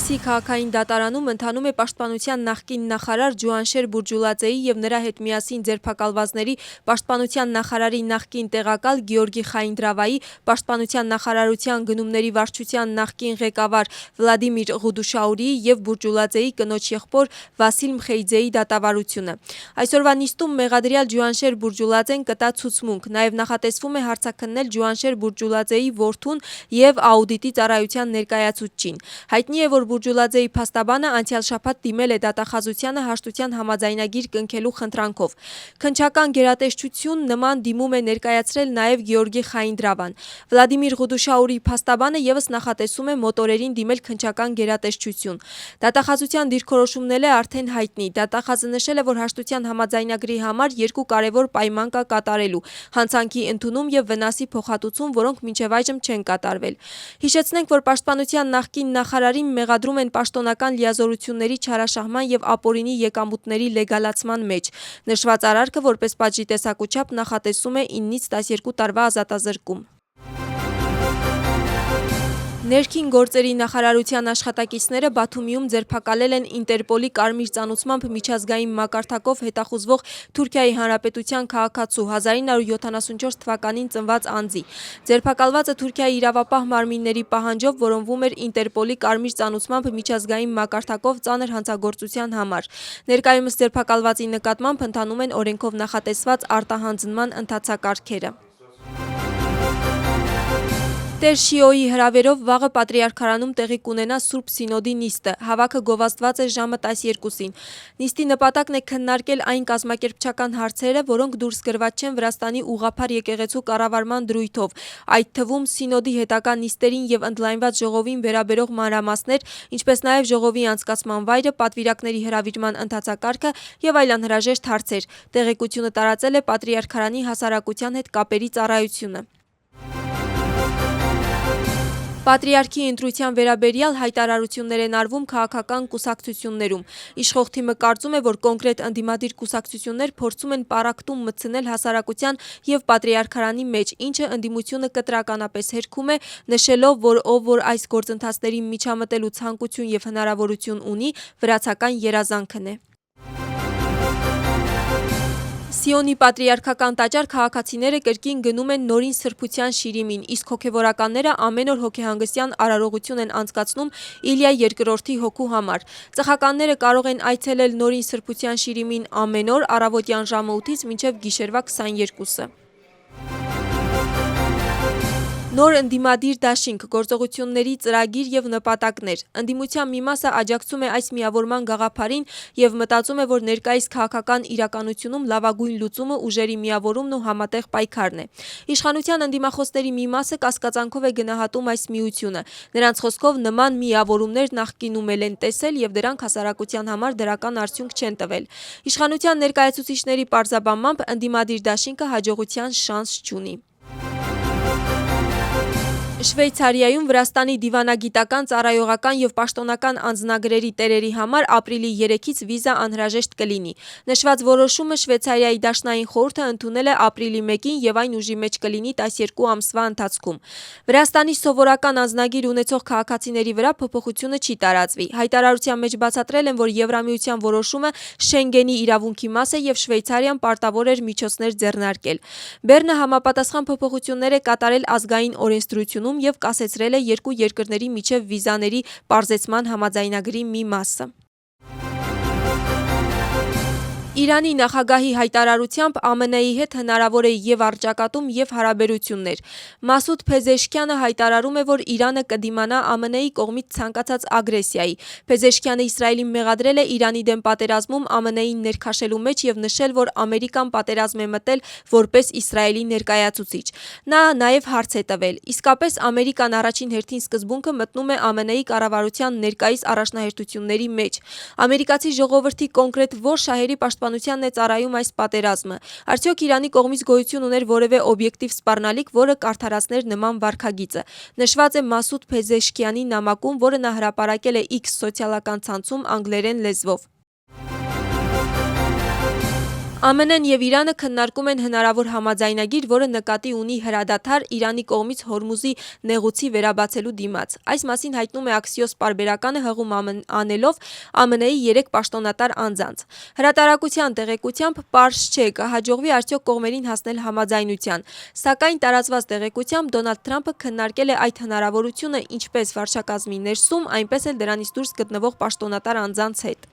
Թբիլիսի քաղաքային դատարանում ընթանում է պաշտպանության նախկին նախարար Ջուանշեր Բուրջուլաձեի և նրա հետ միասին ձերբակալվածների պաշտպանության նախարարի նախկին տեղակալ Գեորգի Խայնդրավայի, պաշտպանության նախարարության գնումների վարչության նախկին ղեկավար Վլադիմիր Ղուդուշաուրիի և Բուրջուլաձեի կնոջ եղբոր Վասիլ Մխեյձեի դատավարությունը։ Այսօրվա նիստում մեղադրյալ Ջուանշեր Բուրջուլաձեն կտա ցուցմունք, նաև նախատեսվում է հարցաքննել Ջուանշեր Բուրջուլաձեի որդուն և աուդիտի ծառայության ներկայացուցչին։ Հայտնի է, որ Բուրջուլաձեի փաստաբանը անցյալ շաբաթ դիմել է դատախազությանը հաշտության համաձայնագիր կնքելու խնդրանքով։ Քննչական գերատեսչություն նման դիմում է ներկայացրել նաև Գեորգի Խայնդրավան։ Վլադիմիր Ղուդուշաուրիի փաստաբանը ևս նախատեսում է մոտորերին դիմել քննչական գերատեսչություն։ Դատախազության դիրքորոշումն է արդեն հայտնի։ Դատախազը նշել է, որ հաշտության համաձայնագրի համար երկու կարևոր պայման կա կատարելու՝ հանցանքի ընդունում և վնասի փոխհատուցում, որոնք մինչև այժմ չեն կատարվել։ Հիշեցնենք, որ պաշտպանության նախկին նախարարին մեղադրում են պաշտոնական լիազորությունների չարաշահման և ապօրինի եկամուտների լեգալացման մեջ։ Նշված արարքը որպես պատժի տեսակուչափ նախատեսում է 9-ից 12 տարվա ազատազրկում։ Ներքին գործերի նախարարության աշխատակիցները Բաթումիում ձերբակալել են Ինտերպոլի կարմիր ծանուցմամբ միջազգային մակարդակով հետախուզվող Թուրքիայի Հանրապետության քաղաքացու 1974 թվականին ծնված անձի։ Ձերբակալվածը Թուրքիայի իրավապահ մարմինների պահանջով որոնվում էր Ինտերպոլի կարմիր ծանուցմամբ միջազգային մակարդակով ծանր հանցագործության համար։ Ներկայումս ձերբակալվածի նկատմամբ ընթանում են օրենքով նախատեսված արտահանձնման ընթացակարգերը։ Տեր Շիոյի հրավերով վաղը Պատրիարքարանում տեղի կունենա Սուրբ Սինոդի նիստը։ Հավաքը գովազդված է ժամը 12-ին։ Նիստի նպատակն է քննարկել այն կազմակերպչական հարցերը, որոնք դուրս գրված չեն Վրաստանի ուղղափառ եկեղեցու կառավարման դրույթով, այդ թվում Սինոդի հետագա նիստերին և ընդլայնված ժողովին վերաբերող մանրամասներ, ինչպես նաև ժողովի անցկացման վայրը, պատվիրակների հրավիրման ընթացակարգը և այլ անհրաժեշտ հարցեր։ Տեղեկությունը տարածել է Պատրիարքարանի հասարակության հետ կապերի ծառայությունը։ Պատրիարքի ընտրության վերաբերյալ հայտարարություններ են արվում քաղաքական կուսակցություններում։ Իշխող թիմը կարծում է, որ կոնկրետ ընդդիմադիր կուսակցություններ փորձում են պառակտում մտցնել հասարակության և Պատրիարքարանի մեջ, ինչը ընդդիմությունը կտրականապես հերքում է, նշելով, որ ով որ այս գործընթացներին միջամտելու ցանկություն և հնարավորություն ունի, վրացական երազանքն է։ Սիոնի պատրիարքական տաճար քաղաքացիները կրկին գնում են Նորին Սրբության շիրիմին, իսկ հոգևորականները ամեն օր հոգեհանգստյան արարողություն են անցկացնում Իլյա II հոգու համար։ Ծխականները կարող են այցելել Նորին Սրբության շիրիմին ամեն օր առավոտյան ժամը 8-ից մինչև գիշերվա 22-ը։ Նոր ընդդիմադիր դաշինք, գործողությունների ծրագիր և նպատակներ։ Ընդդիմության մի մասը աջակցում է այս միավորման գաղափարին և մտածում է, որ ներկայիս քաղաքական իրականությունում լավագույն լուծումը ուժերի միավորումն ու համատեղ պայքարն է։ Իշխանության ընդդիմախոսների մի մասը կասկածանքով է գնահատում այս միությունը։ Նրանց խոսքով նման միավորումներ նախկինում էլ են տեսել և դրանք հասարակության համար դրական արդյունք չեն տվել։ Իշխանության ներկայացուցիչների պարզաբանմամբ ընդդիմադիր դաշինքը հաջողության շանս չունի։ Շվեյցարիայում Վրաստանի դիվանագիտական, ծառայողական և պաշտոնական անձնագրերի տերերի համար ապրիլի 3-ից վիզա անհրաժեշտ կլինի։ Նշված որոշումը Շվեյցարիայի դաշնային խորհուրդը ընդունել է ապրիլի 1-ին և այն ուժի մեջ կլինի 12 ամսվա ընթացքում։ Վրաստանի սովորական անձնագիր ունեցող քաղաքացիների վրա փոփոխությունը չի տարածվի։ Հայտարարության մեջ բացատրել են, որ Եվրամիության որոշումը Շենգենի իրավունքի մաս է և Շվեյցարիան պարտավոր էր միջոցներ ձեռնարկել։ Բեռնը համապատասխան փոփոխություններ է կատարել ազգային օրենսդրությունում և կասեցրել է երկու երկրների միջև վիզաների պարզեցման համաձայնագրի մի մասը։ Իրանի նախագահի հայտարարությամբ ԱՄՆ-ի հետ հնարավոր է և առճակատում, և հարաբերություններ։ Մասուդ Փեզեշքյանը հայտարարում է, որ Իրանը կդիմանա ԱՄՆ-ի կողմից ցանկացած ագրեսիայի։ Փեզեշքյանը Իսրայելին մեղադրել է Իրանի դեմ պատերազմում ԱՄՆ-ին ներքաշելու մեջ և նշել, որ Ամերիկան պատերազմ է մտել որպես Իսրայելի ներկայացուցիչ։ Նա նաև հարց է տվել. իսկապես Ամերիկան առաջին հերթին սկզբունքը մտնում է ԱՄՆ-ի կառավարության ներկայիս առաջնահերթությունների մեջ։ Ամերիկացի ժողովրդի կոնկրետ ո՞ր շահերի պաշտպանությանն է ծառայում այս պատերազմը։ Արդյոք Իրանի կողմից գոյություն ուներ որևէ օբյեկտիվ սպառնալիք, որը կարդարացներ նման վարքագիծը։ Նշված է Մասուդ Փեզեշքյանի նամակում, որը նա հրապարակել է X սոցիալական ցանցում անգլերեն լեզվով։ ԱՄՆ-ն եւ Իրանը քննարկում են հնարավոր համաձայնագիր, որը նկատի ունի հրադադար Իրանի կողմից Հորմուզի նեղուցի վերաբացելու դիմաց։ Այս մասին հայտնում է Axios պարբերականը հղում անելով ԱՄՆ-ի 3 պաշտոնատար անձանց։ Հրատարակության տեղեկությամբ պարզ չէ կհաջողվի արդյոք կողմերին հասնել համաձայնության, սակայն տարածված տեղեկությամբ Դոնալդ Թրամփը քննարկել է այդ հնարավորությունը ինչպես վարչակազմի ներսում, այնպես էլ դրանից դուրս գտնվող պաշտոնատար անձանց հետ։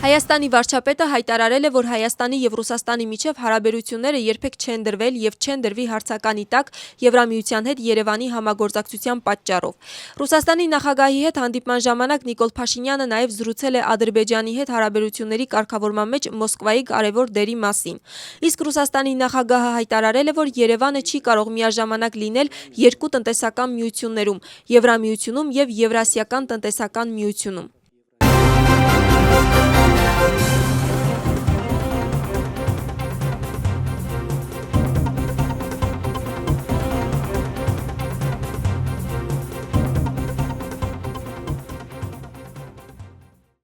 Հայաստանի վարչապետը հայտարարել է, որ Հայաստանի եւ Ռուսաստանի միջև հարաբերությունները երբեք չեն դրվել եւ չեն դրվի հարցականի տակ Եվրամիության հետ Երևանի համագործակցության պատճառով։ Ռուսաստանի նախագահի հետ հանդիպման ժամանակ Նիկոլ Փաշինյանը նաեւ զրուցել է Ադրբեջանի հետ հարաբերությունների կարգավորման մեջ Մոսկվայի կարևոր դերի մասին։ Իսկ Ռուսաստանի նախագահը հայտարարել է, որ Երևանը չի կարող միաժամանակ լինել երկու տնտեսական միություններում՝ Եվրամիությունում եւ Եվրասիական տնտեսական միությունում։